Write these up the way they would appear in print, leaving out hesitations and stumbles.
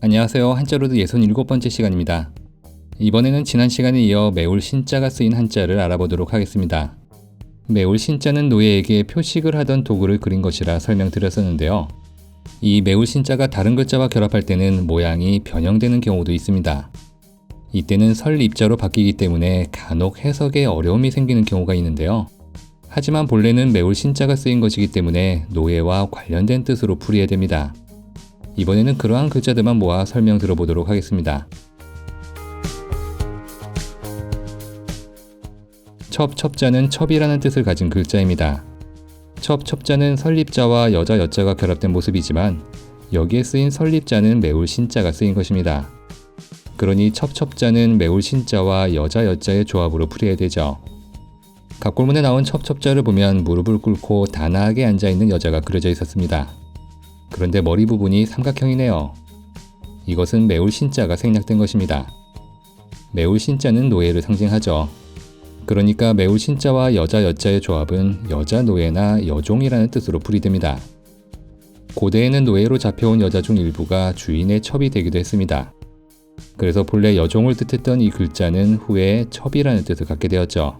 안녕하세요. 한자로드 67번째 시간입니다. 이번에는 지난 시간에 이어 매울 신자가 쓰인 한자를 알아보도록 하겠습니다. 매울 신자는 노예에게 표식을 하던 도구를 그린 것이라 설명드렸었는데요. 이 매울 신자가 다른 글자와 결합할 때는 모양이 변형되는 경우도 있습니다. 이때는 설입자로 바뀌기 때문에 간혹 해석에 어려움이 생기는 경우가 있는데요. 하지만 본래는 매울 신자가 쓰인 것이기 때문에 노예와 관련된 뜻으로 풀이해야 됩니다. 이번에는 그러한 글자들만 모아 설명 들어보도록 하겠습니다. 첩자는 첩이라는 뜻을 가진 글자입니다. 첩자는 설립자와 여자 여자가 결합된 모습이지만 여기에 쓰인 설립자는 매울 신자가 쓰인 것입니다. 그러니 첩자는 매울 신자와 여자 여자의 조합으로 풀이해야 되죠. 각골문에 나온 첩자를 보면 무릎을 꿇고 단아하게 앉아있는 여자가 그려져 있었습니다. 그런데 머리 부분이 삼각형이네요. 이것은 매울 신자가 생략된 것입니다. 매울 신자는 노예를 상징하죠. 그러니까 매울 신자와 여자 여자의 조합은 여자 노예나 여종이라는 뜻으로 풀이됩니다. 고대에는 노예로 잡혀온 여자 중 일부가 주인의 첩이 되기도 했습니다. 그래서 본래 여종을 뜻했던 이 글자는 후에 첩이라는 뜻을 갖게 되었죠.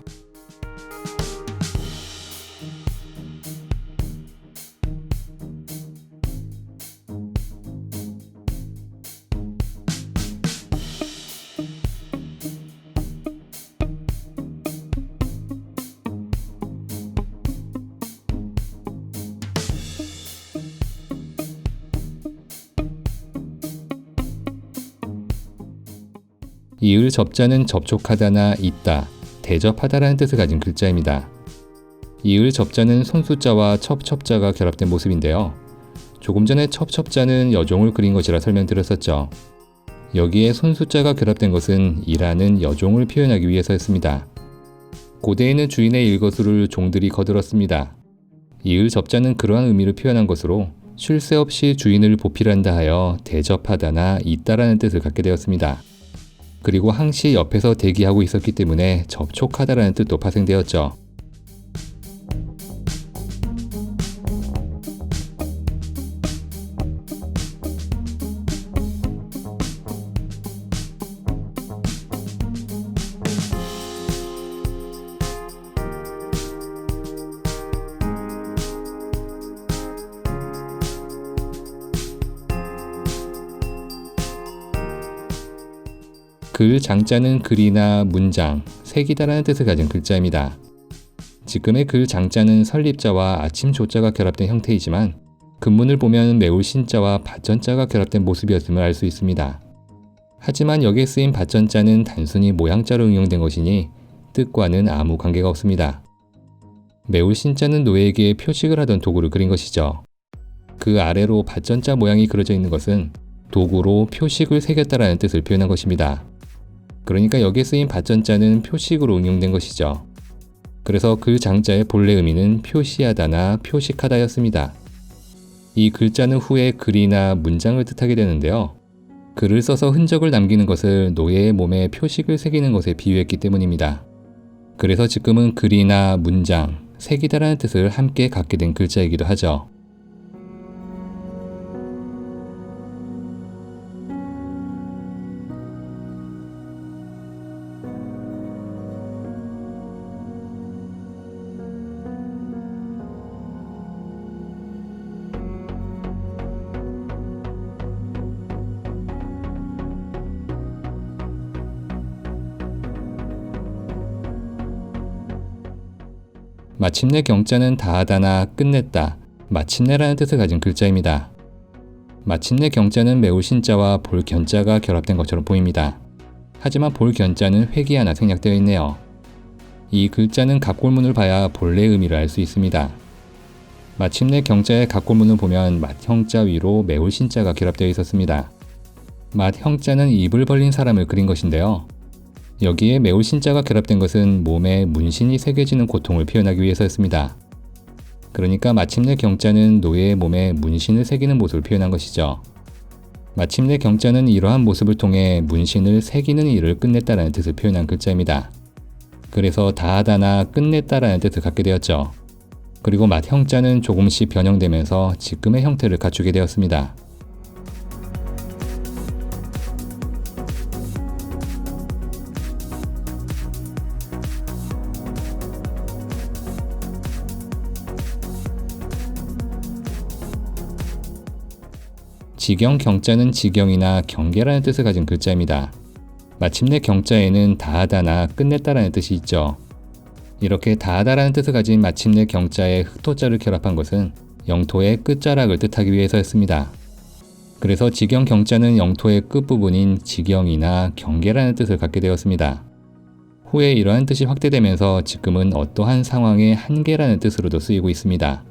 이을 접자는 접촉하다나 있다, 대접하다라는 뜻을 가진 글자입니다. 이을 접자는 손수자와 첩자가 결합된 모습인데요. 조금 전에 첩자는 여종을 그린 것이라 설명드렸었죠. 여기에 손수자가 결합된 것은 이라는 여종을 표현하기 위해서였습니다. 고대에는 주인의 일거수를 종들이 거들었습니다. 이을 접자는 그러한 의미를 표현한 것으로 쉴 새 없이 주인을 보필한다 하여 대접하다나 있다라는 뜻을 갖게 되었습니다. 그리고 항시 옆에서 대기하고 있었기 때문에 접촉하다라는 뜻도 파생되었죠. 글 장자는 글이나 문장, 색이다라는 뜻을 가진 글자입니다. 지금의 글 장자는 설립자와 아침 조자가 결합된 형태이지만 근문을 보면 매울 신자와 밭전자가 결합된 모습이었음을 알 수 있습니다. 하지만 여기에 쓰인 밭전자는 단순히 모양자로 응용된 것이니 뜻과는 아무 관계가 없습니다. 매울 신자는 노예에게 표식을 하던 도구를 그린 것이죠. 그 아래로 밭전자 모양이 그려져 있는 것은 도구로 표식을 새겼다라는 뜻을 표현한 것입니다. 그러니까 여기에 쓰인 밭전자는 표식으로 응용된 것이죠. 그래서 그 장자의 본래 의미는 표시하다나 표식하다였습니다. 이 글자는 후에 글이나 문장을 뜻하게 되는데요. 글을 써서 흔적을 남기는 것을 노예의 몸에 표식을 새기는 것에 비유했기 때문입니다. 그래서 지금은 글이나 문장, 색이다라는 뜻을 함께 갖게 된 글자이기도 하죠. 마침내 경자는 다하다나 끝냈다, 마침내라는 뜻을 가진 글자입니다. 마침내 경자는 매울 신자와 볼 견자가 결합된 것처럼 보입니다. 하지만 볼 견자는 획이 하나 생략되어 있네요. 이 글자는 각골문을 봐야 본래 의미를 알 수 있습니다. 마침내 경자의 각골문을 보면 맏형자 위로 매울 신자가 결합되어 있었습니다. 맏형자는 입을 벌린 사람을 그린 것인데요. 여기에 매울 신자가 결합된 것은 몸에 문신이 새겨지는 고통을 표현하기 위해서였습니다. 그러니까 마침내 경자는 노예의 몸에 문신을 새기는 모습을 표현한 것이죠. 마침내 경자는 이러한 모습을 통해 문신을 새기는 일을 끝냈다라는 뜻을 표현한 글자입니다. 그래서 다하다나 끝냈다라는 뜻을 갖게 되었죠. 그리고 맏형자는 조금씩 변형되면서 지금의 형태를 갖추게 되었습니다. 지경 경자는 지경이나 경계라는 뜻을 가진 글자입니다. 마침내 경자에는 다하다나 끝냈다라는 뜻이 있죠. 이렇게 다하다라는 뜻을 가진 마침내 경자에 흑토자를 결합한 것은 영토의 끝자락을 뜻하기 위해서였습니다. 그래서 지경 경자는 영토의 끝부분인 지경이나 경계라는 뜻을 갖게 되었습니다. 후에 이러한 뜻이 확대되면서 지금은 어떠한 상황의 한계라는 뜻으로도 쓰이고 있습니다.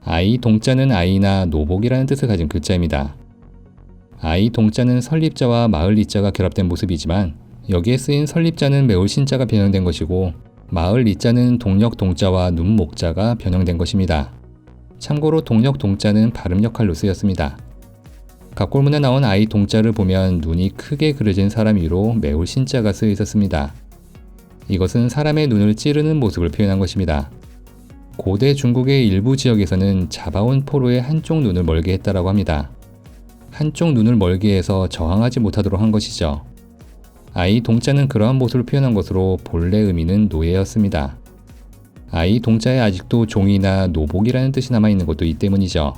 아이 동자는 아이나 노복이라는 뜻을 가진 글자입니다. 아이 동자는 설립자와 마을 리자가 결합된 모습이지만 여기에 쓰인 설립자는 매울 신자가 변형된 것이고 마을 리자는 동력 동자와 눈목자가 변형된 것입니다. 참고로 동력 동자는 발음 역할로 쓰였습니다. 각골문에 나온 아이 동자를 보면 눈이 크게 그려진 사람 위로 매울 신자가 쓰여 있었습니다. 이것은 사람의 눈을 찌르는 모습을 표현한 것입니다. 고대 중국의 일부 지역에서는 잡아온 포로의 한쪽 눈을 멀게 했다라고 합니다. 한쪽 눈을 멀게 해서 저항하지 못하도록 한 것이죠. 아이 동자는 그러한 모습을 표현한 것으로 본래 의미는 노예였습니다. 아이 동자에 아직도 종이나 노복이라는 뜻이 남아있는 것도 이 때문이죠.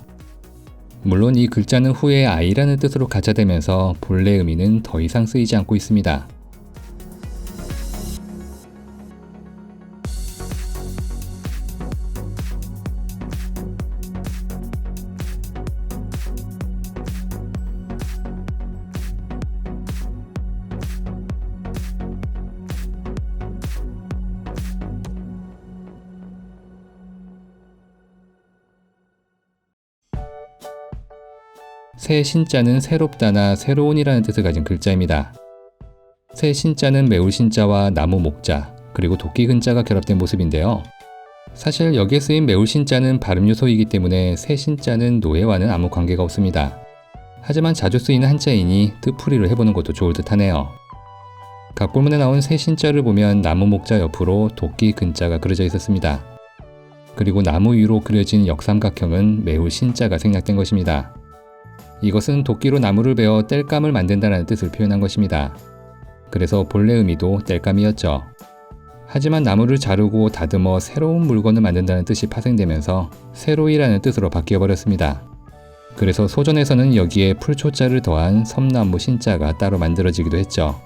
물론 이 글자는 후에 아이라는 뜻으로 가짜되면서 본래 의미는 더 이상 쓰이지 않고 있습니다. 새 신자는 새롭다나 새로운이라는 뜻을 가진 글자입니다. 새 신자는 매울 신자와 나무 목자, 그리고 도끼 근자가 결합된 모습인데요. 사실 여기에 쓰인 매울 신자는 발음 요소이기 때문에 새 신자는 노예와는 아무 관계가 없습니다. 하지만 자주 쓰이는 한자이니 뜻풀이를 해보는 것도 좋을 듯 하네요. 각골문에 나온 새 신자를 보면 나무 목자 옆으로 도끼 근자가 그려져 있었습니다. 그리고 나무 위로 그려진 역삼각형은 매울 신자가 생략된 것입니다. 이것은 도끼로 나무를 베어 땔감을 만든다는 뜻을 표현한 것입니다. 그래서 본래 의미도 땔감이었죠. 하지만 나무를 자르고 다듬어 새로운 물건을 만든다는 뜻이 파생되면서 새로이라는 뜻으로 바뀌어버렸습니다. 그래서 소전에서는 여기에 풀초자를 더한 섬나무 신자가 따로 만들어지기도 했죠.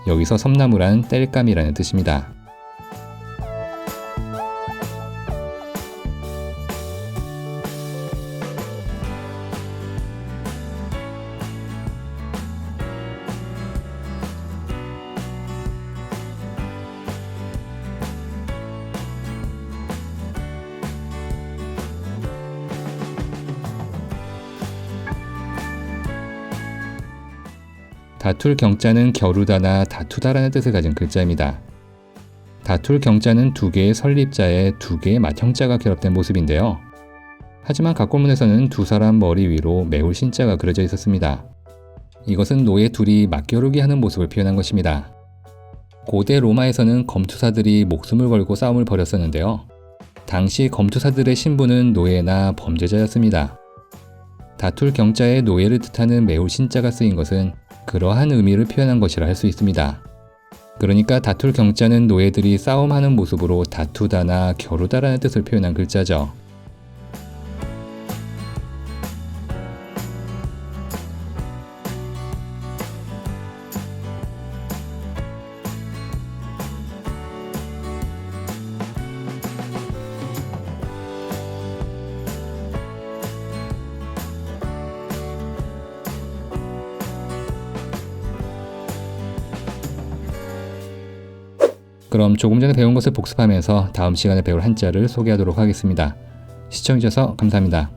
여기서 섬나무란 땔감이라는 뜻입니다. 다툴 경자는 겨루다나 다투다라는 뜻을 가진 글자입니다. 다툴 경자는 두 개의 설립자에 두 개의 맏형자가 결합된 모습인데요. 하지만 각골문에서는 두 사람 머리 위로 매울 신자가 그려져 있었습니다. 이것은 노예 둘이 맞겨루기 하는 모습을 표현한 것입니다. 고대 로마에서는 검투사들이 목숨을 걸고 싸움을 벌였었는데요. 당시 검투사들의 신부는 노예나 범죄자였습니다. 다툴 경자에 노예를 뜻하는 매울 신자가 쓰인 것은 그러한 의미를 표현한 것이라 할 수 있습니다. 그러니까 다툴 경자는 노예들이 싸움하는 모습으로 다투다나 겨루다라는 뜻을 표현한 글자죠. 그럼 조금 전에 배운 것을 복습하면서 다음 시간에 배울 한자를 소개하도록 하겠습니다. 시청해주셔서 감사합니다.